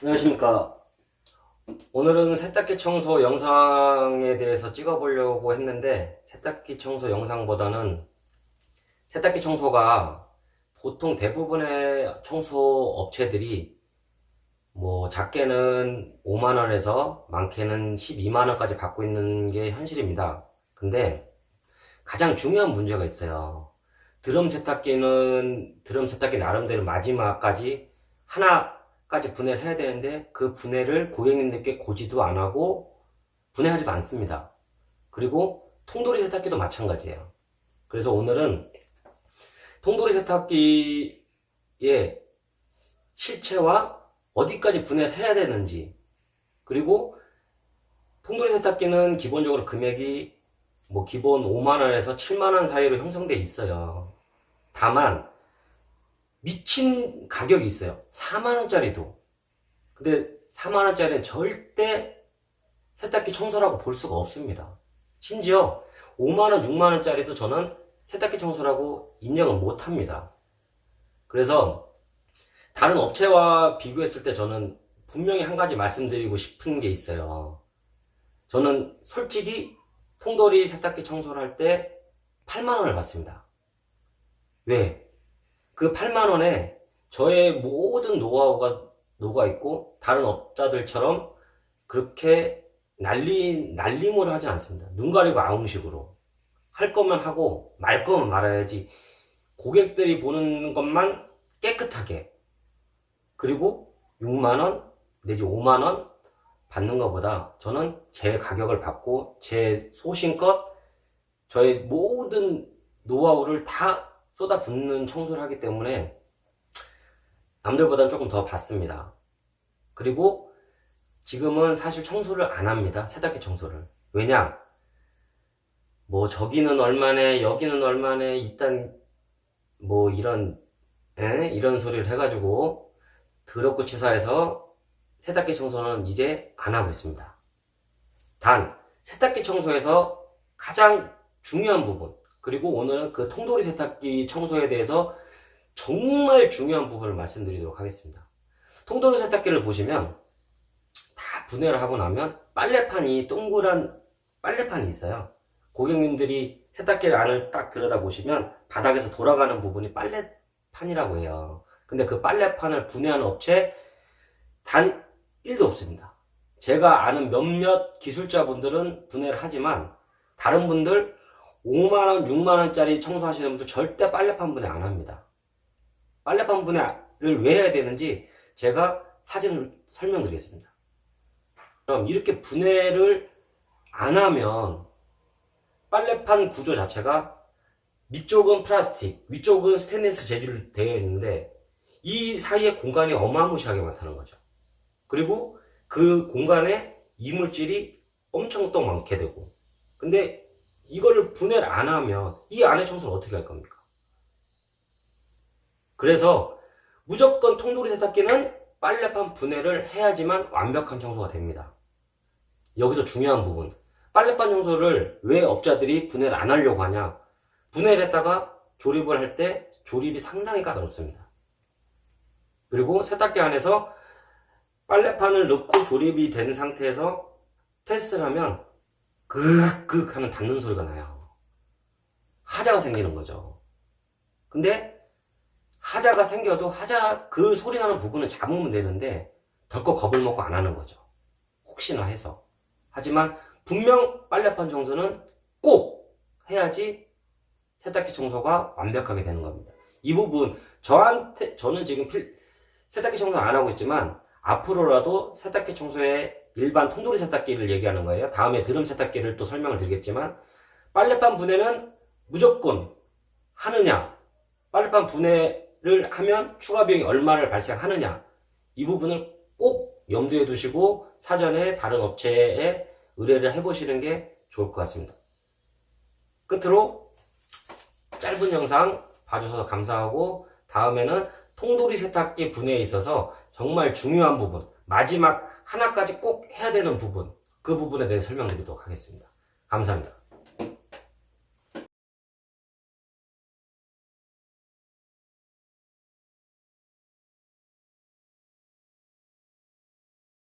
안녕하십니까. 오늘은 세탁기 청소 영상에 대해서 찍어보려고 했는데, 세탁기 청소 영상보다는 세탁기 청소가 보통 대부분의 청소 업체들이 작게는 5만원에서 많게는 12만원까지 받고 있는 게 현실입니다. 근데 가장 중요한 문제가 있어요. 드럼 세탁기 나름대로 마지막까지 하나까지 분해를 해야 되는데, 그 분해를 고객님들께 고지도 안 하고 분해하지도 않습니다. 그리고 통돌이 세탁기도 마찬가지예요. 그래서 오늘은 통돌이 세탁기의 실체와 어디까지 분해를 해야 되는지, 그리고 통돌이 세탁기는 기본적으로 금액이 기본 5만원에서 7만원 사이로 형성되어 있어요. 다만 미친 가격이 있어요. 4만원짜리도. 근데 4만원짜리는 절대 세탁기 청소라고 볼 수가 없습니다. 심지어 5만원, 6만원짜리도 저는 세탁기 청소라고 인정을 못합니다. 그래서 다른 업체와 비교했을 때 저는 분명히 한 가지 말씀드리고 싶은 게 있어요. 저는 솔직히 통돌이 세탁기 청소를 할 때 8만원을 받습니다. 왜? 그 8만원에 저의 모든 노하우가 녹아있고, 다른 업자들처럼 그렇게 날림으로 하진 않습니다. 눈 가리고 아웅식으로. 할 거면 하고, 말 거면 말아야지. 고객들이 보는 것만 깨끗하게. 그리고 6만원 내지 5만원 받는 것보다 저는 제 가격을 받고 제 소신껏 저의 모든 노하우를 다 쏟아붓는 청소를 하기 때문에 남들보다는 조금 더 받습니다. 그리고 지금은 사실 청소를 안 합니다. 세탁기 청소를. 왜냐? 저기는 얼마네, 여기는 얼마네, 일단 이런 소리를 해가지고 더럽고 치사해서 세탁기 청소는 이제 안 하고 있습니다. 단, 세탁기 청소에서 가장 중요한 부분, 그리고 오늘은 그 통돌이 세탁기 청소에 대해서 정말 중요한 부분을 말씀드리도록 하겠습니다. 통돌이 세탁기를 보시면 다 분해를 하고 나면 빨래판이 동그란 빨래판이 있어요. 고객님들이 세탁기 안을 딱 들여다보시면 바닥에서 돌아가는 부분이 빨래판이라고 해요. 근데 그 빨래판을 분해하는 업체 단 1도 없습니다. 제가 아는 몇몇 기술자분들은 분해를 하지만 다른 분들 5만원, 6만원짜리 청소하시는 분들 절대 빨래판 분해 안 합니다. 빨래판 분해를 왜 해야 되는지 제가 사진을 설명드리겠습니다. 그럼 이렇게 분해를 안 하면 빨래판 구조 자체가 밑쪽은 플라스틱, 위쪽은 스테인리스 재질로 되어 있는데 이 사이에 공간이 어마무시하게 많다는 거죠. 그리고 그 공간에 이물질이 엄청 또 많게 되고, 근데 이거를 분해를 안 하면 이 안에 청소를 어떻게 할 겁니까? 그래서 무조건 통돌이 세탁기는 빨래판 분해를 해야지만 완벽한 청소가 됩니다. 여기서 중요한 부분, 빨래판 청소를 왜 업자들이 분해를 안 하려고 하냐? 분해를 했다가 조립을 할 때 조립이 상당히 까다롭습니다. 그리고 세탁기 안에서 빨래판을 넣고 조립이 된 상태에서 테스트를 하면 그윽 하는 닿는 소리가 나요. 하자가 생기는 거죠. 근데 하자가 생겨도 그 소리 나는 부분은 잡으면 되는데 덜컥 겁을 먹고 안 하는 거죠. 혹시나 해서. 하지만 분명 빨래판 청소는 꼭 해야지 세탁기 청소가 완벽하게 되는 겁니다. 이 부분 저는 지금 세탁기 청소 안 하고 있지만 앞으로라도 세탁기 청소에 일반 통돌이 세탁기를 얘기하는 거예요. 다음에 드럼 세탁기를 또 설명을 드리겠지만, 빨래판 분해는 무조건 하느냐, 빨래판 분해를 하면 추가 비용이 얼마를 발생하느냐, 이 부분을 꼭 염두에 두시고 사전에 다른 업체에 의뢰를 해보시는 게 좋을 것 같습니다. 끝으로 짧은 영상 봐주셔서 감사하고, 다음에는 통돌이 세탁기 분해에 있어서 정말 중요한 부분, 마지막 하나까지 꼭 해야 되는 부분, 그 부분에 대해 설명드리도록 하겠습니다. 감사합니다.